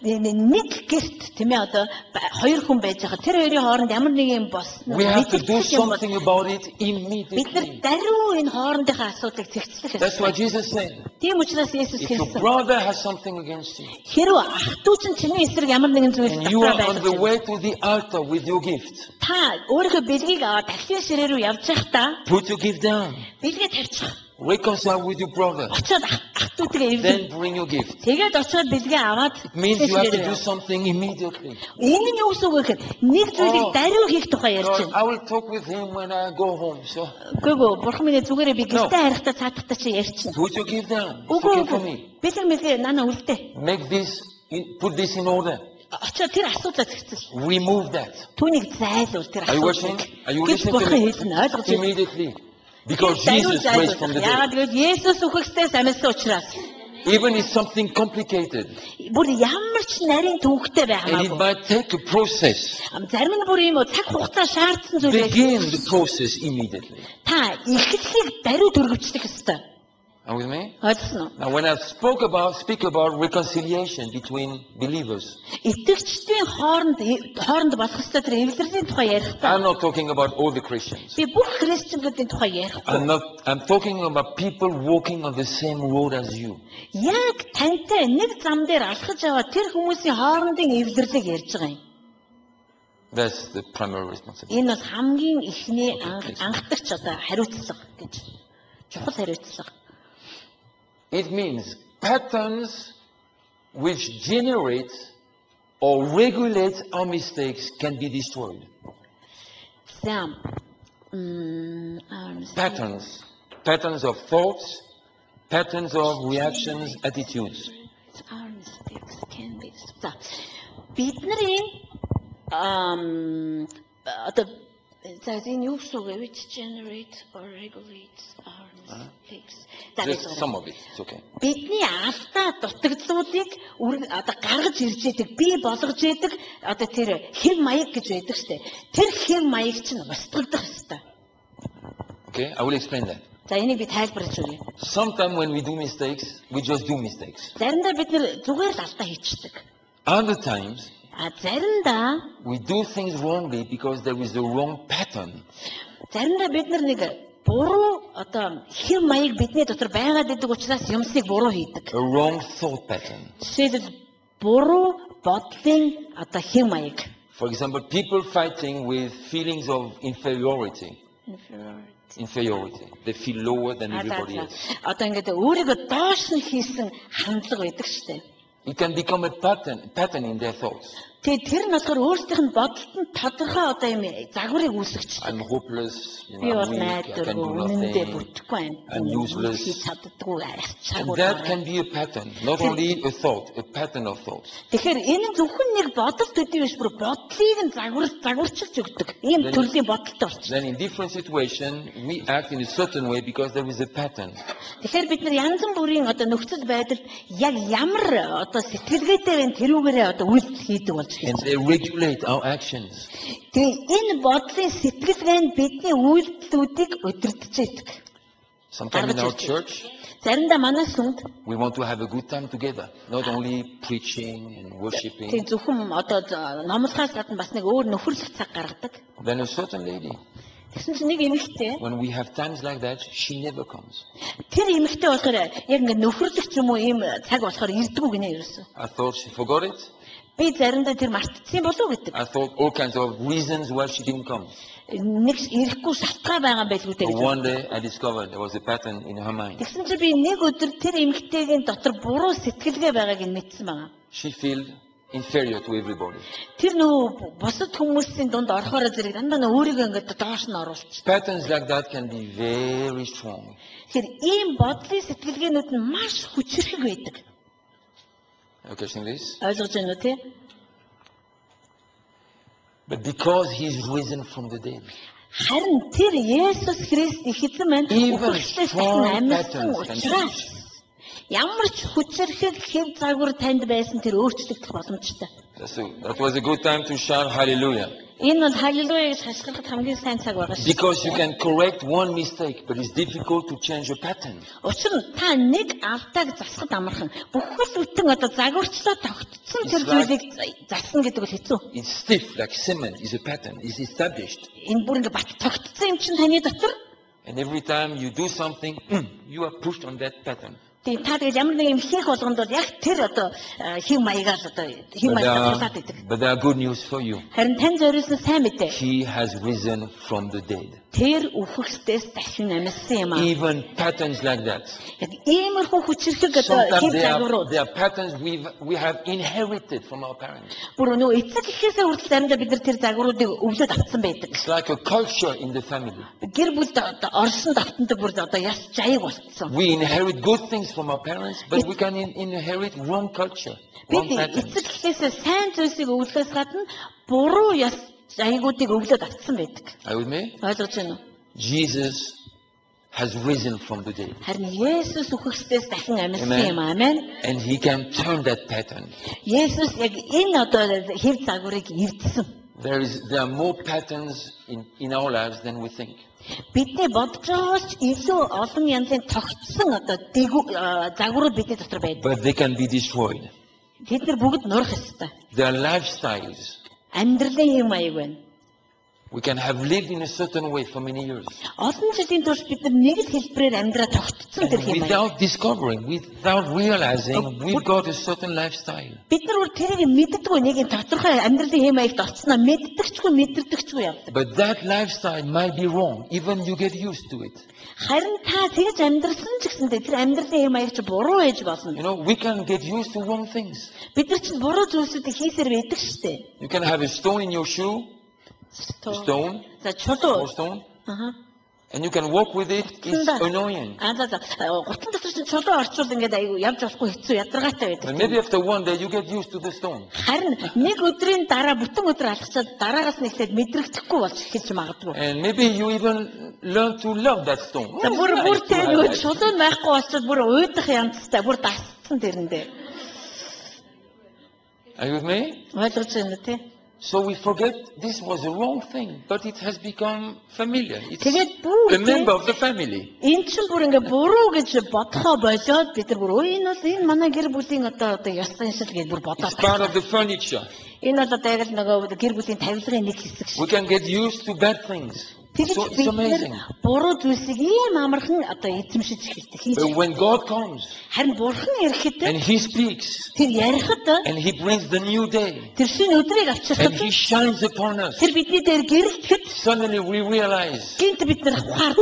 нэг гэрт тийм ээ одоо хоёр хүн байж байгаа. Тэр хоёрын хооронд ямар нэг юм босно. We have to do something about it immediately. Бид нар даруй энэ хоорондынхаа асуудлыг зэгцлэх That's ёстой. what Jesus said. Тийм учраас Есүс If your хэлсэн. brother has something against you, Хэрвээ ах トゥ чинь чиний эсрэг ямар нэгэн зүйл and you are татраа on the байж way to the altar with your gift, та өөрийнхөө бэлгийг аваад дахин ширээ рүү явж байхдаа put your gift down. бэлгээ тавьчих. Reconcile with your brother. Очоод ах トゥ тэгээ Then эвлэн. bring your gift. Тэгээд очоод бэлгээ аваад It means you have to do something immediately. Энэ нь юу гэсэн үг вэ гэхээр нэг зүйлийг даруй хийх тухай ярьж Lord, байна. I will talk with him when I go home. So Үгүй бурхан минь зүгээрээ би гэртээ харихтаа цаатахтаа чи ярьчихна. put your gift down. It's okay for me. Бэлэг мэлгээ нана үлдээ. Make this, put this in order. Очоод тэр асуудлаа зэгцэл. Remove that. Түүнийг зайлуул тэр Are you watching? асуудлыг. Are you Гэж listening to бурхан me? хэлсэн ойлгож байна. Immediately. Because Jesus raised from the Яагаад dead. гэвэл Есүс үхэгсдээс амьдсан учраас. Even if something complicated, Бүр ямар ч нарийн төвөгтэй and it байгаагүй. might take a process, Зарим нь бүр юм уу цаг хугацаа шаардсан зүйл begin байж. the process immediately. Та эхлэлийг даруй төрөвчлөх ёстой. Are you with me? Ойлгосноо? Now, when I speak about reconciliation between believers, Итгэгчдийн хооронд болох ёстой тэр эвлэрлийн тухай ярихдаа I'm not talking about all the Christians. би бүх христчүүдийн тухай ярихгүй. I'm talking about people walking on the same road as you. Яг тантай нэг зам дээр алхаж яваа тэр хүмүүсийн хоорондын эвлэрлийг ярьж байгаа юм. That's the primary responsibility. Энэ бас хамгийн ихний анхдагч одоо хариуцлага гэж. Чухал хариуцлага. It means patterns which generate or regulate our mistakes can be destroyed. Зам. Patterns of thoughts, patterns of reactions, attitudes. За. Бидний одоо за энэ юу гэсэн үг вэ? Which generate or regulate our mistakes. Just some of it. It's okay. Бидний алдаа дутагдлуудыг одоо гаргаж ирж идэг, бий болгож идэг одоо тэр хэв маяг гэж байдаг штэ. Тэр хэв маяг чинь устгагдах ёстой. Okay, I will explain that. За энийг би тайлбарлаж өгье. Sometimes when we do mistakes, we just do mistakes. Заримдаа бид нэр зүгээр л алдаа хийчихдэг. Other times, Заримдаа we do things wrongly because there is a wrong pattern. заримдаа бид нар нэг буруу одоо хэв маяг бидний дотор байгаад идэг учраас юмсыг буруу хийдэг. A wrong thought pattern. Жишээлбэл буруу бодлын одоо хэв маяг. For example, people fighting with feelings of inferiority. They feel lower than everybody else. Одоо ингээд өөрийгөө доош нь хийсэн хандлага байдаг шүү дээ. It can become a pattern in their thoughts. Тэгээд тэр нь болохоор өөрсдийнх нь бодолтод тодорхой одоо юм загварыг үүсгэж. I'm hopeless, Би бол I'm weak, I can do үнэндээ nothing. бүтггүй юм. I'm useless. Чаддаггүй And that can be a pattern, not only a thought, a pattern of thoughts. Тэгэхээр энэ нь зөвхөн нэг бодол төдий биш бүр бодлыг нь загварчилж өгдөг. Ийм төрлийн бодолтой болчих. Then in different situations, we act in a certain way because there is a pattern. Тэгэхээр бид нар янз бүрийн одоо нөхцөл байдалд яг ямар одоо сэтгэлгээтэй байна тэрүүгээрээ одоо үйлдэл хийдэг болж And байна. they regulate our actions. Тэгээ энэ бодлын сэтгэлгээ нь бидний үйлдэлүүдийг өдөртөж идэг. Sometimes in our church, Заримдаа манай сүмд we want to have a good time together, not only preaching and worshiping. тийм зөвхөн одоо номлохоос гадна бас нэг өөр нөхөрлөх цаг гаргадаг. Then a certain lady, Тэгсэн чинь нэг эмэгтэй when we have times like that, she never comes. тэр эмэгтэй болохоор яг ингэ нөхөрлөх ч юм уу ийм цаг болохоор ирдэггүй гинэ ерөөсөө. I thought she forgot it. Би заримдаа тэр мартчихсан болов гэдэг. I thought all kinds of reasons why she didn't come. Нэг ирэхгүй шалтгаан байгаа байлгүй But дээ. one day I discovered there was a pattern in her mind. Тэгсэн чинь би нэг өдөр тэр эмэгтэйгийн дотор буруу сэтгэлгээ байгааг нь мэдсэн байгаа. She felt inferior to everybody. Тэр нөө бусад хүмүүсийн дунд орохоор зэрэг дандаа нөө өөрийгөө ингээд доош нь оруулчих. Patterns like that can be very strong. Тэгэхээр ийм бодлын сэтгэлгээнүүд нь маш хүчрхэг байдаг. Are you catching this? Ойлгож байна уу те? But because he's risen from the dead, Харин тэр Есүс Христ ихэдэн маань even үхэгчдээс strong дахин амьсан patterns can учраас change. Ямарч хүчрхэг хэв загвар танд байсан тэр өөрчлөгдөх боломжтой. That was a good time to shout hallelujah. Энэ бол халелуя гэж хашгирахад хамгийн сайн цаг байгаа шүү. Because you can correct one mistake, but it's difficult to change a pattern. Учир нь та нэг алдааг засахад амархан. Бүхэл бүтэн одоо загварчлаа тогтцсон тэр зүйлийг засна гэдэг бол хэцүү. It's stiff like cement is a pattern. It's established. Энэ бүр ингээ бат тогтцсон юм чинь таны дотор. And every time you do something, you are pushed on that pattern. Тийм та тэгэл ямар нэг юм хийх болгонд бол яг тэр одоо хэв маягаар одоо хэв маягаар тулаад идэг. But there are good news for you. Харин тань зориулсан сайн мэдээ. He has risen from the dead. Тэр үхэгсдээс дахин амьдсан юм аа. Even patterns like that. Яг иймэрхүү хүчрхэг одоо хэв загварууд. There are patterns we have inherited from our parents. Бүр нөө эцэг эхээсээ хүртэл заримдаа бид нар тэр загваруудыг өвлөд авсан байдаг. It's like a culture in the family. Гэр бүлд орсон давтантай бүр одоо яс жаяг болцсон. We inherit good things from our parents, but we can inherit wrong culture. Wrong patterns. Эцэг эхээсээ сайн зүйлсийг өвлөхөөс гадна буруу яс заягуудыг өвлөд авсан байдаг. Are you with me? Ойлгож байна уу? Jesus has risen from the dead. Харин Есүс үхэгсдээс дахин амьдсан юм аа. Амен. And he can turn that pattern. Есүс яг энэ одоо хэв загварыг эвдсэн. There are more patterns in our lives than we think. Бидний бодож байгаач илүү олон янзын тогтсон одоо загварууд бидний дотор байдаг. But they can be destroyed. Тэд нар бүгд нурах ёстой. Their lifestyles. Амьдралын хэм маяг байна. We can have lived in a certain way for many years. Олон жилийн турш бид нар нэг л хэлбэрээр амьдраа тогтсон тэр хэм маяг. Without discovering, without realizing, we've got a certain lifestyle. Бид нар бүр тэрийг мэддэггүй нэг юм тодорхой амьдралын хэм маягт орцсноо мэддэгчгүй мэдэрдэгчгүй явдаг. But that lifestyle might be wrong, even you get used to it. Харин та тэгж амьдрсан ч гэсэндээ тэр амьдралын хэм маяг чи буруу ээж болно. You know, we can get used to wrong things. Бид нар чи буруу зүйлсүүдийг хийсээр байдаг шүү дээ. You can have a stone in your shoe. Stone. За чулуу. Stone. And you can walk with it. It's annoying. Гутан дотор чи чулуу орчвол ингээд айгу явж болохгүй хэцүү ядаргаатай байдаг. And maybe after one day you get used to the stone. Харин нэг өдрийн дараа бүтэн өдөр алхачаад дараагаас нь ихлээд мэдрэгдэхгүй болж эхэлж магадгүй. And maybe you even learn to love that stone. Бүр тэр чулуу байхгүй болчиход бүр уйдах янзтай бүр дасцсан тэрэндээ. Are you with me? Ойлгож байна тий? So we forget this was a wrong thing, but it has become familiar. It's a member of the family. Энэ ч бүр ингээ буруу гэж бодхоо болоод бид нар бүр энэ бол энэ манай гэр бүлийн одоо ёстой шил гэж бүр бодоод. It's part of the furniture. Энэ бол одоо яг л нөгөө гэр бүлийн тавилгын нэг хэсэг шиг. We can get used to bad things. So it's amazing. Буруу зүйлсийг ийм амархан одоо эзэмшиж эхэлдэг. But when God comes, харин Бурхан ирэхэд and He speaks, тэр ярихад and He brings the new day, тэр шинэ өдрийг авчирхад, and He shines upon us, тэр бидний дээр гэрэлтэхэд, suddenly we realize, гинт бид нар ухаардаг.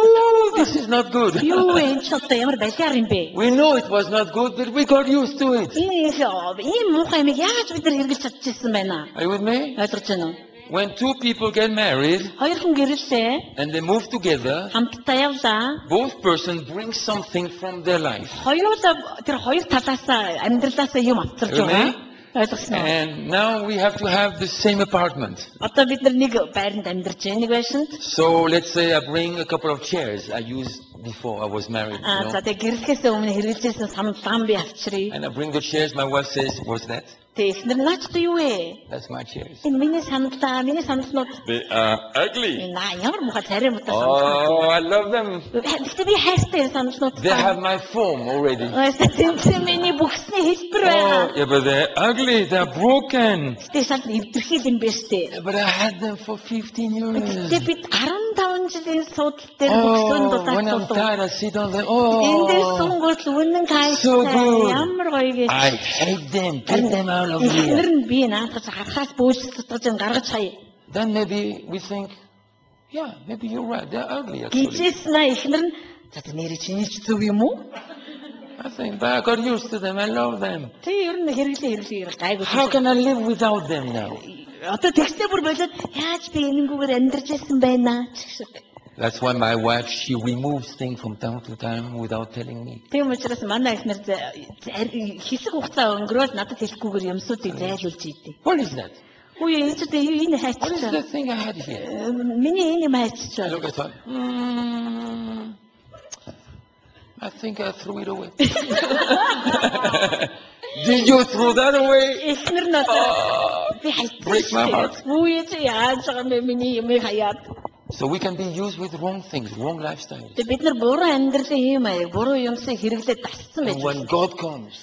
This is not good. Юу энэ ч одоо ямар балиар юм бэ? We know it was not good, but we got used to it. Ийм муухай юмыг яаж бид нар хэрэгжилж чадчихсан байна? Are you with me? Ойлгож байна уу? When two people get married and they move together, both persons bring something from their life. And now we have to have the same apartment. So let's say I bring a couple of chairs I used before I was married. And I bring the chairs, my wife says, what's that? That's my chairs. They are ugly. Oh, I love them. They have my form already. Oh, yeah, but they're ugly. They're broken. Yeah, but I had them for 15 years. Oh, when I'm tired, I sit on them. Oh, so good. I hate them. Get them out. Then maybe we think, yeah, maybe you're right. They're ugly actually. I think, but I got used to them. I love them. How can I live without them now? That's why my wife, she removes things from time to time without telling me. What is that? What is the thing I had here? I look at her. I think I threw it away. Did you throw that away? Эхнэр надад би Break my heart. Үгүй яаж байгаа юм бэ миний юмыг хаяад. So we can be used with wrong things, wrong lifestyles. Бид нар буруу амьдралын юм аяг, буруу юмсыг хэрэглээд тассан байж. And when God comes,